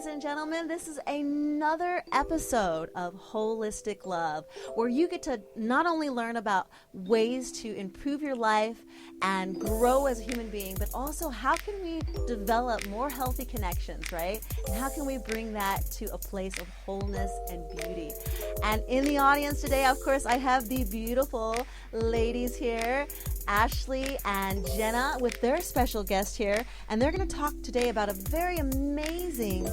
ladies and gentlemen. This is another episode of Holistic Love, where you get to not only learn about ways to improve your life and grow as a human being, but also how can we develop more healthy connections, right? And how can we bring that to a place of wholeness and beauty? And in the audience today, of course, I have the beautiful ladies here, Ashley and Jenna, with their special guest here, and they're going to talk today about a very amazing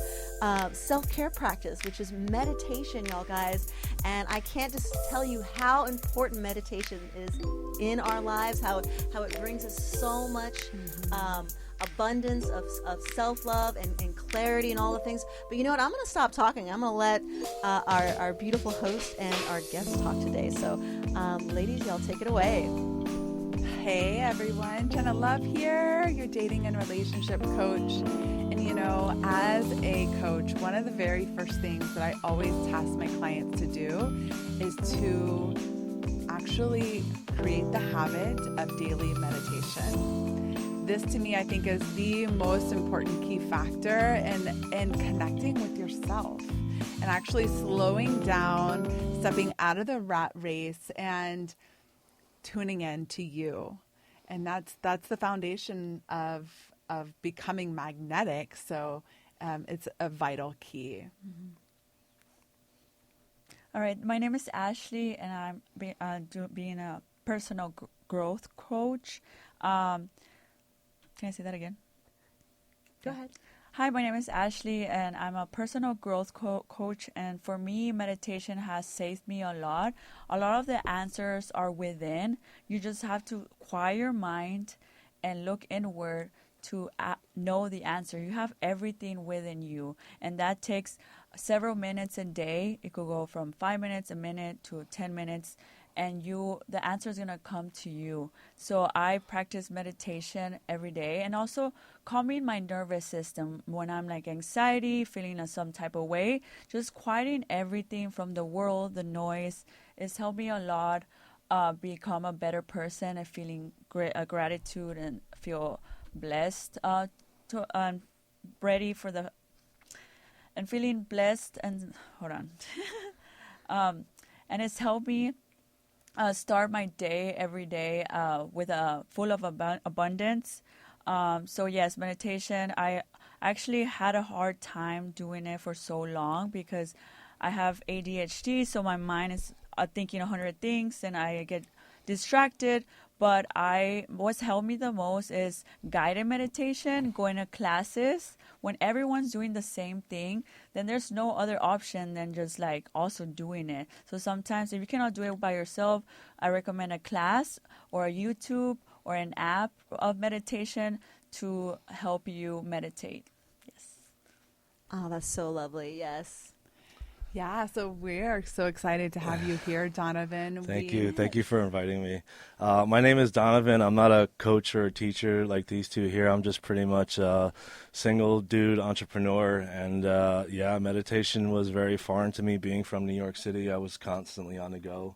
self-care practice, which is meditation, y'all guys. And I can't just tell you how important meditation is in our lives, how it brings us so much abundance of self-love and clarity and all the things. But you know what? I'm going to stop talking. I'm going to let our beautiful host and our guests talk today. So, ladies, y'all take it away. Hey everyone, Jenna Love here, your dating and relationship coach. And you know, as a coach, one of the very first things that I always task my clients to do is to actually create the habit of daily meditation. This to me, I think, is the most important key factor in connecting with yourself and actually slowing down, stepping out of the rat race and tuning in to you. And that's the foundation of becoming magnetic. So it's a vital key. Mm-hmm. All right. My name is Ashley, and I'm being a personal growth coach. Can I say that again? Go ahead. Hi, my name is Ashley, and I'm a personal growth coach. And for me, meditation has saved me a lot. A lot of the answers are within. You just have to quiet your mind and look inward to know the answer. You have everything within you, and that takes several minutes a day. It could go from 5 minutes, a minute, to 10 minutes. And the answer is going to come to you. So I practice meditation every day, and also calming my nervous system when I'm like anxiety, feeling some type of way. Just quieting everything from the world, the noise. It's helped me a lot become a better person and feeling gratitude and feel blessed ready for the and feeling blessed and hold on and it's helped me start my day every day with full of abundance. So yes, meditation. I actually had a hard time doing it for so long because I have ADHD, so my mind is thinking 100 things and I get distracted. But what's helped me the most is guided meditation, going to classes. When everyone's doing the same thing, then there's no other option than just like also doing it. So sometimes if you cannot do it by yourself, I recommend a class or a YouTube or an app of meditation to help you meditate. Yes. Oh, that's so lovely. Yes. Yeah, so we're so excited to have you here, Donovan. Thank you. Thank you for inviting me. My name is Donovan. I'm not a coach or a teacher like these two here. I'm just pretty much a single dude entrepreneur. And meditation was very foreign to me. Being from New York City, I was constantly on the go.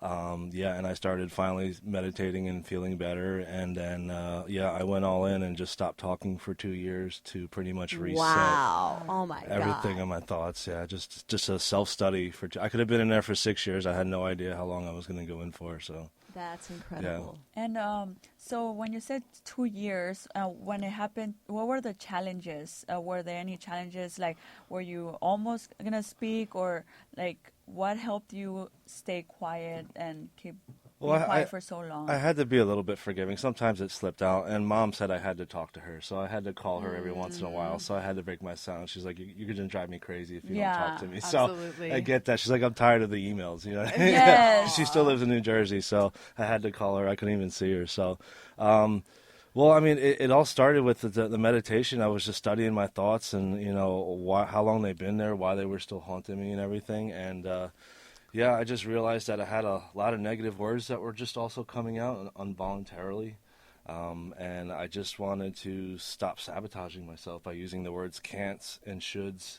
And I started finally meditating and feeling better. And then, I went all in and just stopped talking for 2 years to pretty much reset. Wow. Oh, my God. Everything on my thoughts. Yeah, just a self-study. I could have been in there for 6 years. I had no idea how long I was going to go in for. So that's incredible. Yeah. And so when you said 2 years, when it happened, what were the challenges? Were there any challenges? Like, were you almost going to speak, or like, what helped you stay quiet and keep being quiet for so long? I had to be a little bit forgiving. Sometimes it slipped out, and Mom said I had to talk to her, so I had to call her every once in a while. So I had to break my silence. She's like, "You're going to drive me crazy if you don't talk to me." Absolutely. So I get that. She's like, "I'm tired of the emails." You know, Yes. She still lives in New Jersey, so I had to call her. I couldn't even see her. So, well, I mean, it all started with the meditation. I was just studying my thoughts and, how long they've been there, why they were still haunting me and everything. And, I just realized that I had a lot of negative words that were just also coming out involuntarily. And I just wanted to stop sabotaging myself by using the words can'ts and shoulds.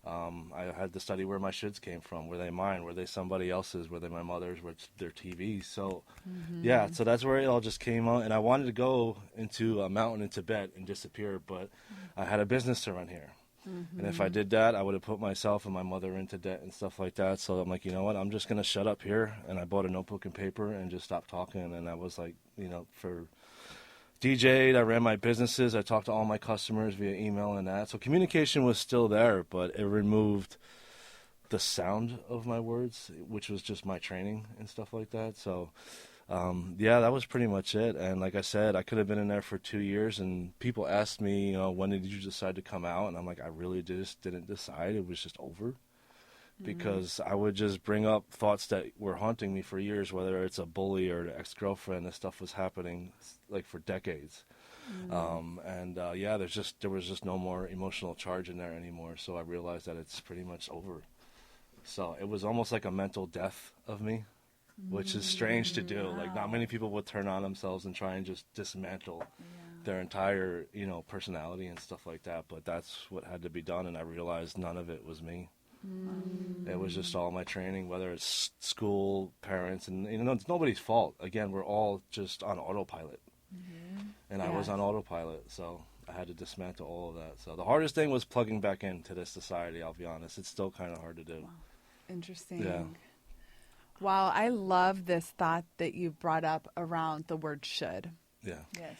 I had to study where my shoulds came from. Were they mine? Were they somebody else's? Were they my mother's? Were their TVs? So, so that's where it all just came out. And I wanted to go into a mountain in Tibet and disappear, but I had a business to run here. And if I did that, I would have put myself and my mother into debt and stuff like that. So I'm like, you know what? I'm just going to shut up here. And I bought a notebook and paper and just stopped talking. And I was like, for DJ'd, I ran my businesses. I talked to all my customers via email and that. So communication was still there, but it removed the sound of my words, which was just my training and stuff like that. So, that was pretty much it. And like I said, I could have been in there for 2 years, and people asked me, when did you decide to come out? And I'm like, I really just didn't decide. It was just over. Because I would just bring up thoughts that were haunting me for years, whether it's a bully or an ex-girlfriend. This stuff was happening like for decades. There was just no more emotional charge in there anymore. So I realized that it's pretty much over. So it was almost like a mental death of me, which is strange to do. Wow. Like, not many people would turn on themselves and try and just dismantle their entire, personality and stuff like that. But that's what had to be done, and I realized none of it was me. It was just all my training, whether it's school, parents, and it's nobody's fault. Again, we're all just on autopilot, and I was on autopilot, so I had to dismantle all of that. So the hardest thing was plugging back into this society. I'll be honest; it's still kind of hard to do. Wow. Interesting. Yeah. Wow, I love this thought that you brought up around the word should. Yeah. Yes.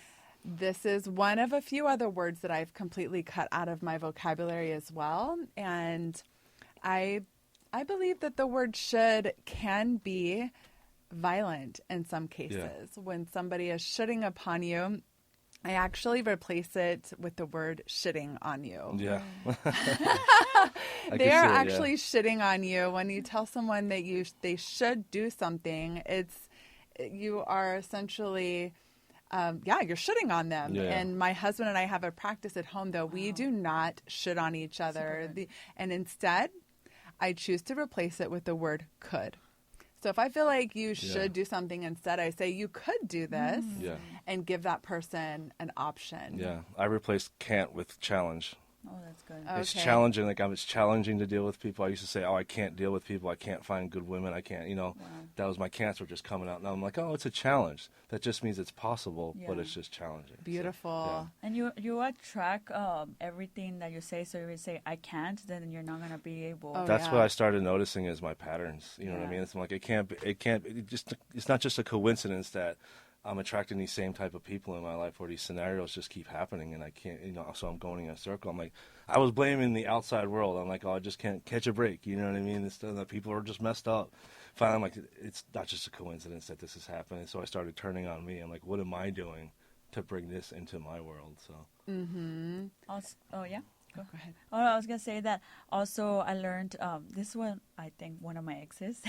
This is one of a few other words that I've completely cut out of my vocabulary as well. And I believe that the word should can be violent in some cases. Yeah. When somebody is shitting upon you, I actually replace it with the word shitting on you. Yeah. They are actually shitting on you. When you tell someone that they should do something, you are essentially you're shitting on them. Yeah. And my husband and I have a practice at home, though. We do not shit on each other. And instead, I choose to replace it with the word could. So if I feel like you should do something, instead I say you could do this and give that person an option. Yeah. I replaced can't with challenge. Oh, that's good. Okay. It's challenging. Like, it's challenging to deal with people. I used to say, I can't deal with people. I can't find good women. I can't, that was my cancer just coming out. Now I'm like, it's a challenge. That just means it's possible, but it's just challenging. Beautiful. So, And you attract everything that you say. So if you say I can't, then you're not gonna be able. Oh, That's what I started noticing is my patterns. You know what I mean? It's like it's not just a coincidence that I'm attracting these same type of people in my life, where these scenarios just keep happening, and I can't, so I'm going in a circle. I'm like, I was blaming the outside world. I'm like, I just can't catch a break. You know what I mean? The people are just messed up. Finally, I'm like, it's not just a coincidence that this is happening. So I started turning on me. I'm like, what am I doing to bring this into my world? So. Also, Go ahead. Oh, I was gonna say that also I learned this one, I think one of my exes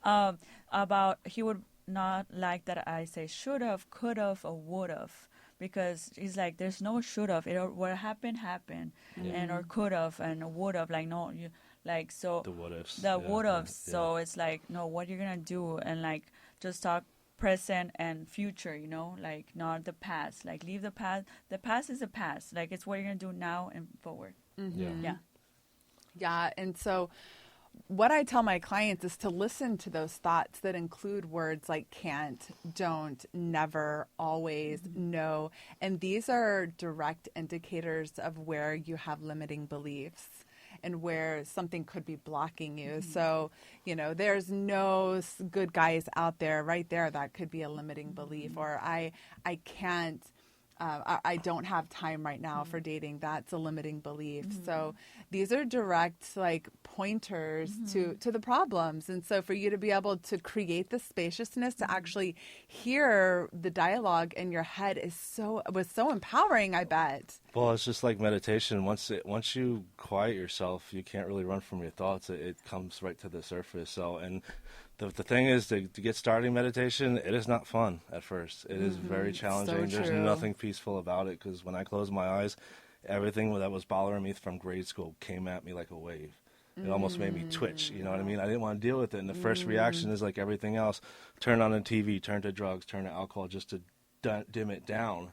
about he would not like that I say should have, could have, or would have, because he's like, there's no should have. What happened, and or could have and would have. Like, no, you like, so The what ifs. the what ifs. So it's like, no, what you're gonna do, and like just talk present and future, like not the past. Like, leave the past. The past is the past. Like, it's what you're gonna do now and forward. Yeah. And so what I tell my clients is to listen to those thoughts that include words like can't, don't, never, always, no. And these are direct indicators of where you have limiting beliefs and where something could be blocking you. So, there's no good guys out there. Right there, that could be a limiting belief. Or I can't. I don't have time right now for dating. That's a limiting belief. So these are direct pointers to the problems. And so for you to be able to create the spaciousness to actually hear the dialogue in your head was so empowering, I bet. Well, it's just like meditation. Once you quiet yourself, you can't really run from your thoughts. It comes right to the surface. So, and the thing is, to get started in meditation, it is not fun at first. It is very challenging. So There's true. nothing peaceful about it, because when I close my eyes, everything that was bothering me from grade school came at me like a wave. It almost made me twitch, you know what I mean? I didn't want to deal with it. And the first reaction is like everything else. Turn on the TV, turn to drugs, turn to alcohol, just to dim it down.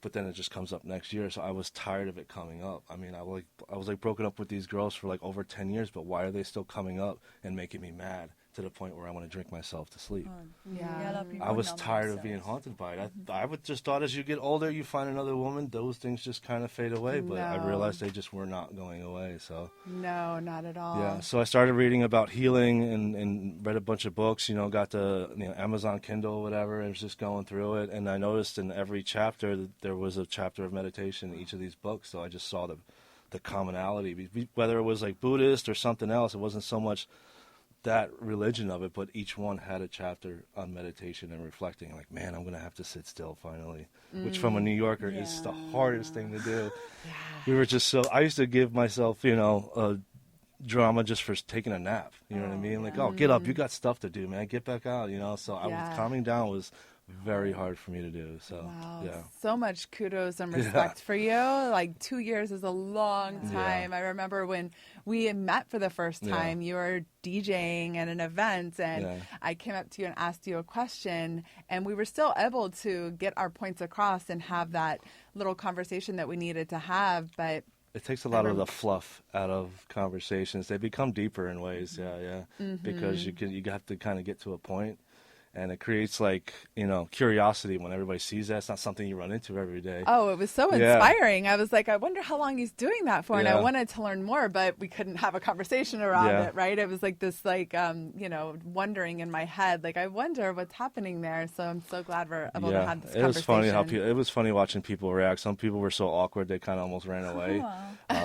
But then it just comes up next year. So I was tired of it coming up. I mean, I was broken up with these girls for over 10 years, but why are they still coming up and making me mad to the point where I want to drink myself to sleep. Yeah, a lot of people I was numb tired of being themselves. haunted by it. I would just thought as you get older, you find another woman, those things just kind of fade away. But I No. realized they just were not going away. So No, not at all. yeah, so I started reading about healing and read a bunch of books. Got the Amazon Kindle or whatever, and was just going through it. And I noticed in every chapter that there was a chapter of meditation in each of these books. So I just saw the commonality, whether it was like Buddhist or something else. It wasn't so much that religion of it, but each one had a chapter on meditation and reflecting. Like, man, I'm gonna have to sit still finally, which from a New Yorker is the hardest thing to do. We were just so. I used to give myself, a drama just for taking a nap. You know what I mean? Like, oh, get up, you got stuff to do, man. Get back out. So I was calming down was very hard for me to do. So Wow. yeah. So much kudos and respect for you. Like 2 years is a long time. Yeah. I remember when we met for the first time, you were DJing at an event, and I came up to you and asked you a question, and we were still able to get our points across and have that little conversation that we needed to have. But it takes a lot of the fluff out of conversations. They become deeper in ways, because you have to kind of get to a point. And it creates curiosity when everybody sees that. It's not something you run into every day. Oh, it was so inspiring. I was like, I wonder how long he's doing that for. And I wanted to learn more, but we couldn't have a conversation around it, right? It was like this, wondering in my head, like, I wonder what's happening there. So I'm so glad we're able to have this conversation. It was funny watching people react. Some people were so awkward they kind of almost ran away.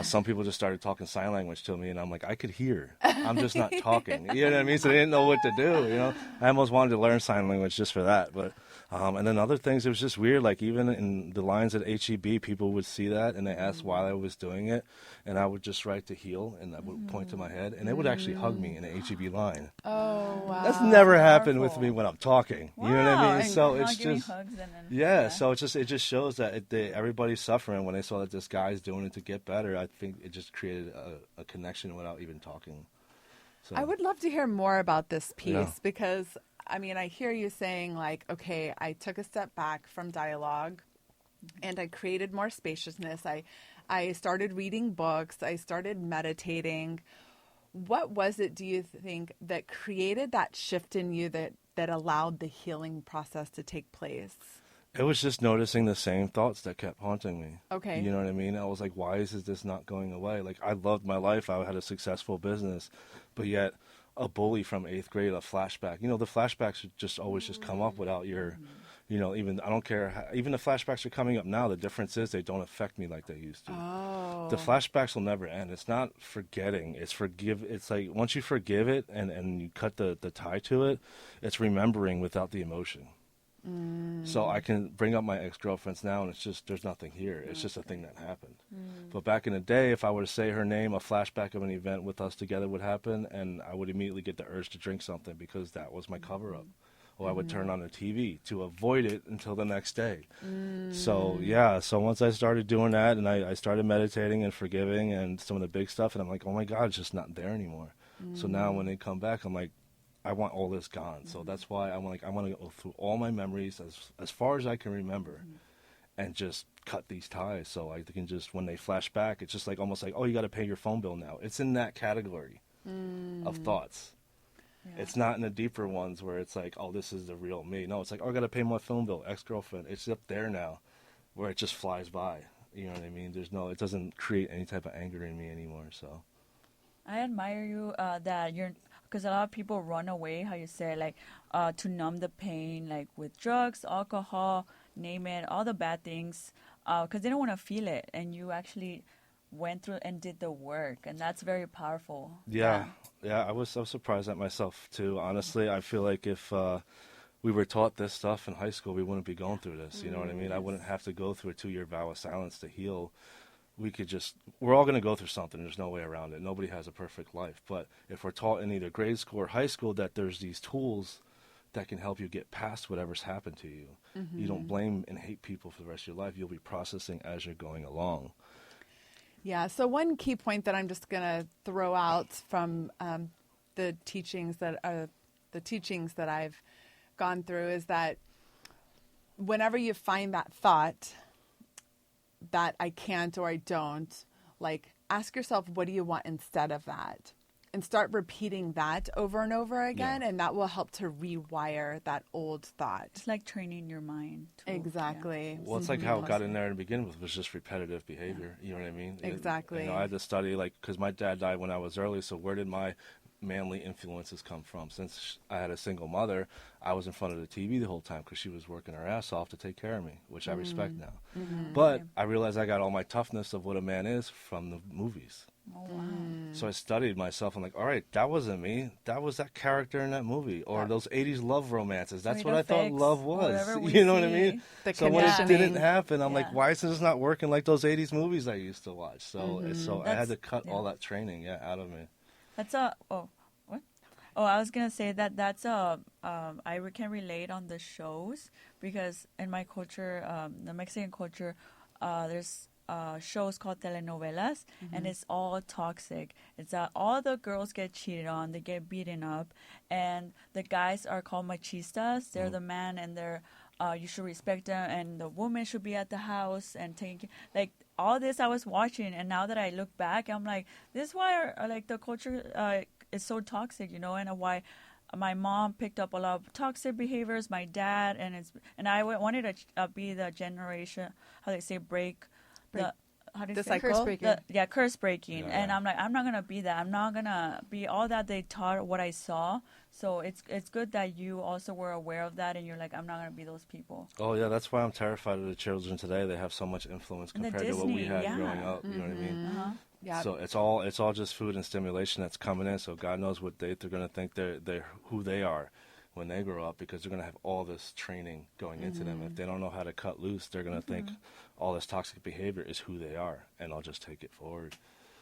Some people just started talking sign language to me, and I'm like, I could hear. I'm just not talking. You know what I mean? So they didn't know what to do. I almost wanted to learn sign language just for that. But and then other things, it was just weird. Like even in the lines at HEB, people would see that and they asked why I was doing it, and I would just write to heal, and I would point to my head, and they would actually hug me in an HEB line. Oh wow, that's never happened with me when I'm talking. Wow. You know what I mean? And So it's just hugs and then, so it just shows that everybody's suffering. When they saw that this guy's doing it to get better, I think it just created a connection without even talking. So I would love to hear more about this piece because, I mean, I hear you saying like, okay, I took a step back from dialogue and I created more spaciousness. I started reading books. I started meditating. What was it, do you think, that created that shift in you that allowed the healing process to take place? It was just noticing the same thoughts that kept haunting me. Okay. You know what I mean? I was like, why is this not going away? Like, I loved my life. I had a successful business, but yet a bully from 8th grade, a flashback. The flashbacks would just always just come up without your, even, I don't care. Even the flashbacks are coming up now. The difference is they don't affect me like they used to. Oh. The flashbacks will never end. It's not forgetting. It's It's like once you forgive it and you cut the tie to it, it's remembering without the emotion. So I can bring up my ex-girlfriends now, and it's just, there's nothing here. It's just a thing that happened. But back in the day, if I were to say her name, a flashback of an event with us together would happen, and I would immediately get the urge to drink something because that was my cover-up. Or I would turn on the TV to avoid it until the next day. So once I started doing that, and I started meditating and forgiving and some of the big stuff, and I'm like, oh my God, it's just not there anymore. So now when they come back, I'm like, I want all this gone. So that's why I want to go through all my memories as far as I can remember, and just cut these ties. So I can just, when they flash back, it's just like almost like, oh, you got to pay your phone bill now. It's in that category of thoughts. Yeah. It's not in the deeper ones where it's like, oh, this is the real me. No, it's like, oh, I got to pay my phone bill, ex-girlfriend. It's up there now, where it just flies by. You know what I mean? It doesn't create any type of anger in me anymore. So I admire you that you're. Because a lot of people run away, how you say, like, to numb the pain, like with drugs, alcohol, name it, all the bad things, because they don't want to feel it. And you actually went through and did the work, and that's very powerful. Yeah, I was surprised at myself, too. Honestly, I feel like if we were taught this stuff in high school, we wouldn't be going through this. You know what I mean? I wouldn't have to go through a 2-year vow of silence to heal. We're all going to go through something. There's no way around it. Nobody has a perfect life. But if we're taught in either grade school or high school that there's these tools that can help you get past whatever's happened to you, you don't blame and hate people for the rest of your life. You'll be processing as you're going along. Yeah. So one key point that I'm just going to throw out from the teachings that I've gone through is that whenever you find that thought that I can't or I don't, like, ask yourself, what do you want instead of that? and start repeating that over and over again, and that will help to rewire that old thought. It's like training your mind. Exactly. Well, it's like how it got in there to begin with was just repetitive behavior. You know what I mean? Exactly. I had to study, like, because my dad died when I was early, so where did my manly influences come from? Since I had a single mother, I was in front of the TV the whole time because she was working her ass off to take care of me, which I respect now. But I realized I got all my toughness of what a man is from the movies. Oh, wow. So I studied myself. I'm like, all right, that wasn't me. That was that character in that movie. Or those 80s love romances. That's what I thought love was. You know what I mean? So when it didn't happen, I'm like, why is this not working like those 80s movies I used to watch? So I had to cut all that training out of me. That's what? Oh, I was gonna say that's I can relate on the shows because in my culture, the Mexican culture, there's shows called telenovelas, and it's all toxic. It's all the girls get cheated on, they get beaten up, and the guys are called machistas. They're the man, and they're you should respect them, and the woman should be at the house and taking like all this. I was watching, and now that I look back, I'm like, this is why like the culture is so toxic, you know, and why my mom picked up a lot of toxic behaviors. My dad, and I wanted to be the generation, how they say, break. How do you say curse breaking? Curse breaking. Yeah. And I'm like, I'm not gonna be that. I'm not gonna be all that they taught, what I saw. So it's good that you also were aware of that, and you're like, I'm not gonna be those people. Oh yeah, that's why I'm terrified of the children today. They have so much influence compared to what we had growing up. You know what I mean? Yeah. So it's all just food and stimulation that's coming in. So God knows what they're gonna think they're who they are when they grow up, because they're going to have all this training going into them. If they don't know how to cut loose, they're going to think all this toxic behavior is who they are, and I'll just take it forward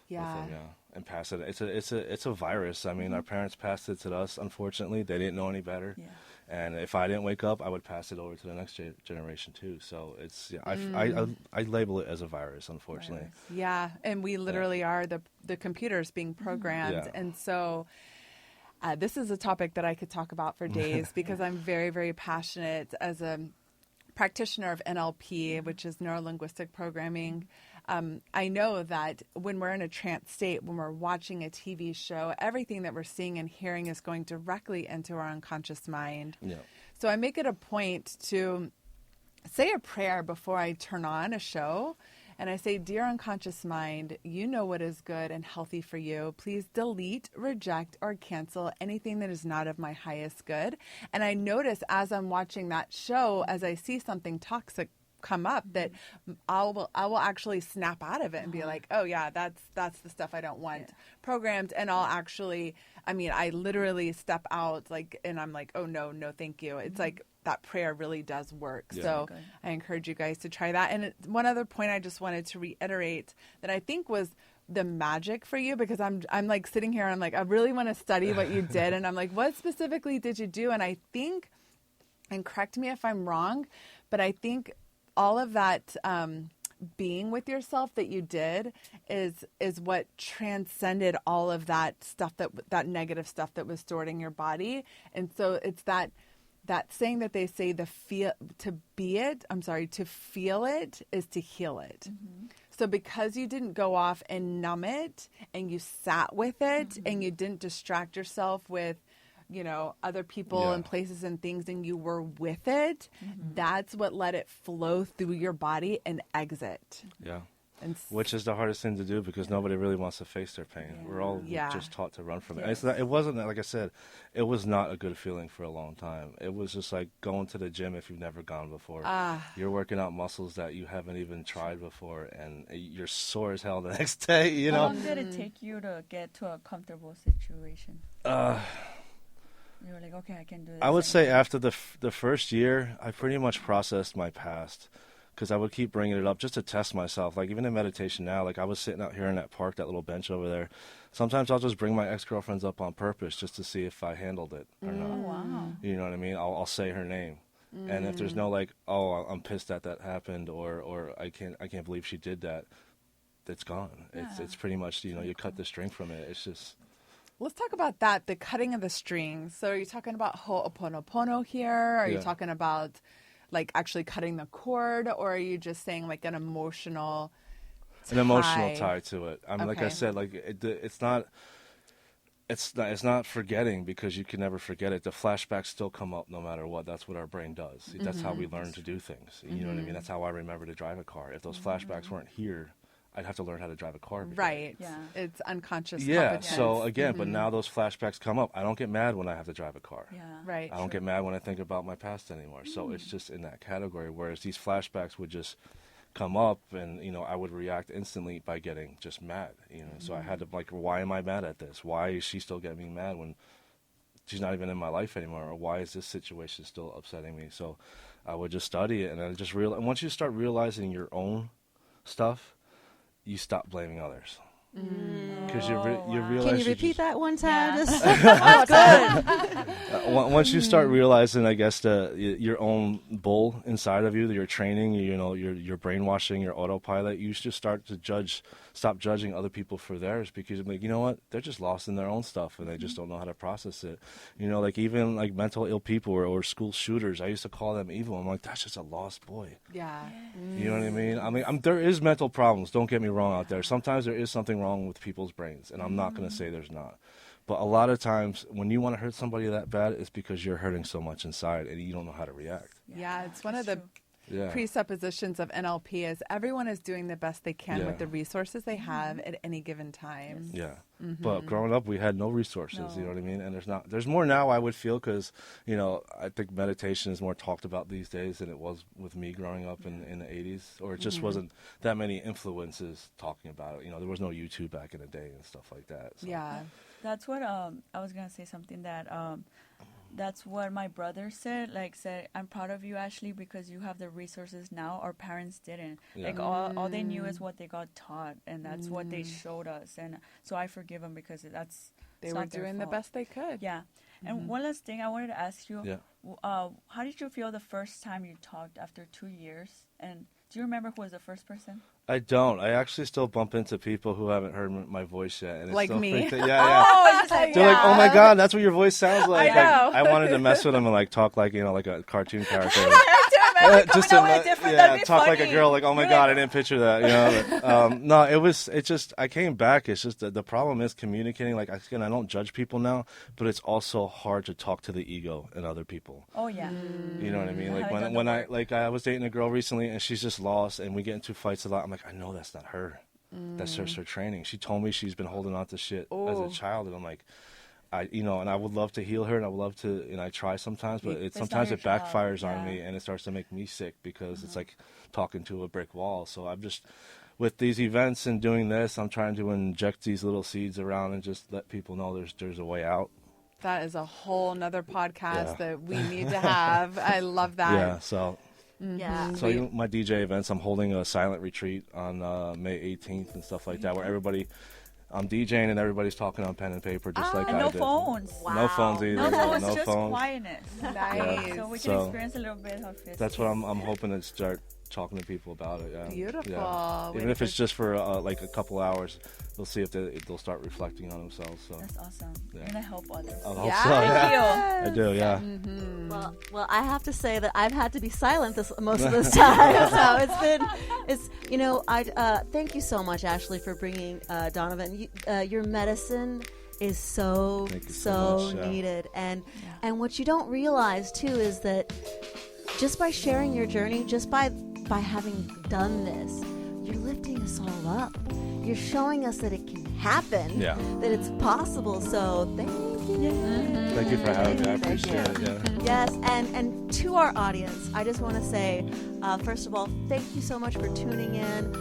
with them, and pass it. It's a virus. I mean, our parents passed it to us, unfortunately. They didn't know any better. Yeah. And if I didn't wake up, I would pass it over to the next generation too. So it's I label it as a virus, unfortunately. Yeah, and we literally are the computers being programmed, and so this is a topic that I could talk about for days because I'm very, very passionate as a practitioner of NLP, which is neuro-linguistic programming. I know that when we're in a trance state, when we're watching a TV show, everything that we're seeing and hearing is going directly into our unconscious mind. Yeah. So I make it a point to say a prayer before I turn on a show. And I say, dear unconscious mind, you know what is good and healthy for you. Please delete, reject, or cancel anything that is not of my highest good. And I notice as I'm watching that show, as I see something toxic come up, that I will actually snap out of it and be like, oh yeah, that's the stuff I don't want programmed. And I'll actually, I literally step out and I'm like, oh no, thank you. It's like, that prayer really does work. Yeah. So I encourage you guys to try that. And one other point I just wanted to reiterate that I think was the magic for you, because I'm like sitting here and I'm like, I really want to study what you did. And I'm like, what specifically did you do? And I think, and correct me if I'm wrong, but I think all of that being with yourself that you did is what transcended all of that stuff, that negative stuff that was stored in your body. And so it's that saying that they say to feel it is to heal it. So because you didn't go off and numb it and you sat with it and you didn't distract yourself with, other people and places and things, and you were with it, that's what let it flow through your body and exit. Yeah. Which is the hardest thing to do, because nobody really wants to face their pain. We're all just taught to run from it. Yes. It wasn't, like I said, it was not a good feeling for a long time. It was just like going to the gym if you've never gone before. You're working out muscles that you haven't even tried before, and you're sore as hell the next day, How long did it take you to get to a comfortable situation? You were like, okay, I can do this. I would say after the first year, I pretty much processed my past, because I would keep bringing it up just to test myself. Like even in meditation now, like I was sitting out here in that park, that little bench over there. Sometimes I'll just bring my ex-girlfriends up on purpose just to see if I handled it or not. Oh, wow. You know what I mean? I'll say her name. And if there's no like, oh, I'm pissed that happened, or I can't believe she did that, it's gone. Yeah. It's pretty much, you cut the string from it. It's just... Let's talk about that, the cutting of the strings. So are you talking about ho'oponopono here? Are you talking about like actually cutting the cord, or are you just saying like an emotional tie? An emotional tie to it. Like I said, like it's not... It's not forgetting, because you can never forget it. The flashbacks still come up no matter what. That's what our brain does. That's how we learn to do things. You know what I mean? That's how I remember to drive a car. If those flashbacks weren't here, I'd have to learn how to drive a car. Right. Yeah. It's unconscious. Yeah. competence. So again, but now those flashbacks come up. I don't get mad when I have to drive a car. Yeah. Right. I don't get mad when I think about my past anymore. So it's just in that category. Whereas these flashbacks would just come up, and I would react instantly by getting just mad. So I had to, like, why am I mad at this? Why is she still getting me mad when she's not even in my life anymore? Or why is this situation still upsetting me? So I would just study it, and I just realize. And once you start realizing your own stuff, you stop blaming others. Because you realize. Can you repeat that one time? Yeah. Just Once you start realizing, I guess, your own bull inside of you, that you're training, you're brainwashing, your autopilot, you just start to stop judging other people for theirs, because you're like, you know what, they're just lost in their own stuff and they just don't know how to process it. Like even like mental ill people or school shooters, I used to call them evil. I'm like, that's just a lost boy. Yeah. You know what I mean? I mean, there is mental problems. Don't get me wrong out there. Sometimes there is something wrong with people's brains, and I'm not going to say there's not. But a lot of times when you want to hurt somebody that bad, it's because you're hurting so much inside and you don't know how to react. Yeah, it's one of the Yeah. presuppositions of NLP is everyone is doing the best they can Yeah. with the resources they have at any given time. Yeah. But growing up, we had no resources, you know what I mean? And there's more now, I would feel, because, I think meditation is more talked about these days than it was with me growing up in the 80s, or it just wasn't that many influences talking about it. There was no YouTube back in the day and stuff like that. So. Yeah. That's what I was gonna say something that that's what my brother said. Like, said, I'm proud of you, Ashley, because you have the resources now. Our parents didn't. Yeah. Like all they knew is what they got taught, and that's what they showed us. And so I forgive them because They it's were not their doing the fault. best they could. Yeah. And one last thing I wanted to ask you. Yeah. How did you feel the first time you talked after 2 years? And do you remember who was the first person? I don't. I actually still bump into people who haven't heard my voice yet. And it's Like still me? Yeah, yeah. Oh, it's like, They're like, oh my God, that's what your voice sounds like. I know. Like, I wanted to mess with them and like talk like, like a cartoon character. just to different. That'd be talk like funny. a girl. Like, oh my You're God, like- I didn't picture that. But, no, it's just, I came back. It's just the problem is communicating. Like, again, I don't judge people now, but it's also hard to talk to the ego in other people. Oh yeah. You know what I mean? Like haven't done when the I work. I was dating a girl recently and she's just lost and we get into fights a lot. I'm like, I know that's not her. That's just her training. She told me she's been holding on to shit as a child, and I'm like, and I would love to heal her, and I would love to, I try sometimes, but It's sometimes not it your backfires child, on yeah. me, and it starts to make me sick because it's like talking to a brick wall. So I'm just, with these events and doing this, I'm trying to inject these little seeds around and just let people know there's a way out. That is a whole nother podcast Yeah. that we need to have. I love that. Yeah, so yeah. So my DJ events, I'm holding a silent retreat on May 18th and stuff like that, where I'm DJing and everybody's talking on pen and paper, just like And I no did. phones. No phones either. No phones, no just phones. quietness. Nice. So we can So- experience a little bit of it. That's what I'm hoping to start talking to people about it. Yeah. Beautiful. Yeah. Way Even to if it's just for like a couple hours, we'll see if they'll start reflecting on themselves. So That's awesome. Yeah. You're gonna help others. I hope Yes. so. Yeah. Thank I do. Yeah. Well, I have to say that I've had to be silent most of this time. So I thank you so much, Ashley, for bringing Donovan. Your medicine is so Thank you so much, yeah. needed, and what you don't realize too is that just by sharing your journey, just by having done this, you're lifting us all up. You're showing us that it can happen. Yeah. That it's possible. So thank you. Thank you for having me. I appreciate it. Yeah. Yes, and to our audience, I just want to say, first of all, thank you so much for tuning in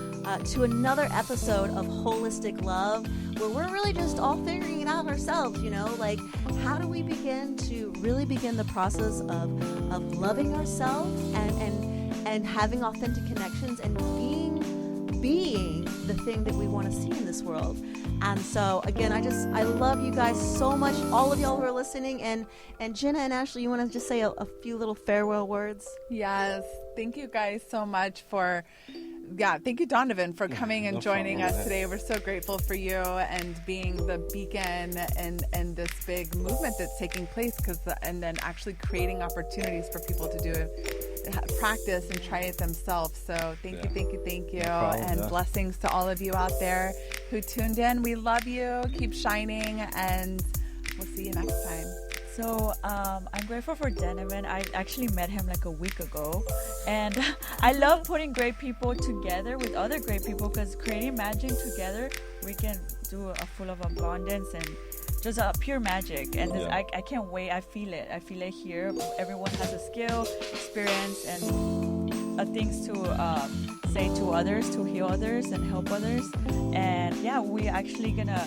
to another episode of Holistic Love, where we're really just all figuring it out ourselves, like how do we begin to really begin the process of loving ourselves and having authentic connections and being the thing that we want to see in this world. And so again, I love you guys so much, all of y'all who are listening, and Jenna and Ashley, you want to just say a few little farewell words? Yes. Thank you guys so much thank you, Donovan, for coming and no joining problem. us today. We're so grateful for you and being the beacon and this big movement that's taking place and then actually creating opportunities for people to do practice and try it themselves. So thank you. No problem, And blessings to all of you out there who tuned in. We love you. Keep shining, and we'll see you next time. So I'm grateful for Donovan. I actually met him like a week ago, and I love putting great people together with other great people, because creating magic together, we can do a full of abundance and just pure magic. And this, I can't wait. I feel it here. Everyone has a skill, experience, and things to say to others, to heal others and help others. And yeah, we're actually gonna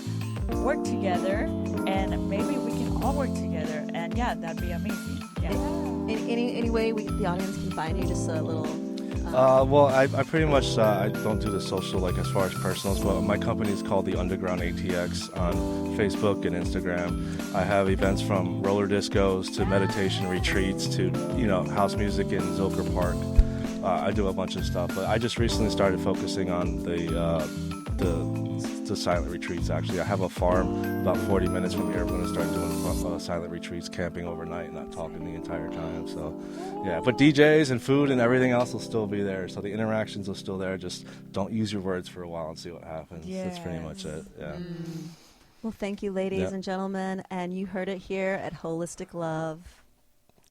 work together, and maybe we can all work together, and yeah, that'd be amazing. Any way the audience can find you? Just a little. Well, I pretty much I don't do the social, like as far as personals, but my company is called the Underground ATX on Facebook and Instagram. I have events from roller discos to meditation retreats to house music in Zilker Park. I do a bunch of stuff, but I just recently started focusing on the silent retreats. Actually, I have a farm about 40 minutes from here. I'm going to start doing silent retreats, camping overnight, not talking the entire time. So, yeah. But DJs and food and everything else will still be there. So the interactions are still there. Just don't use your words for a while and see what happens. That's pretty much it. Yeah. Well, thank you, ladies and gentlemen, and you heard it here at Holistic Love.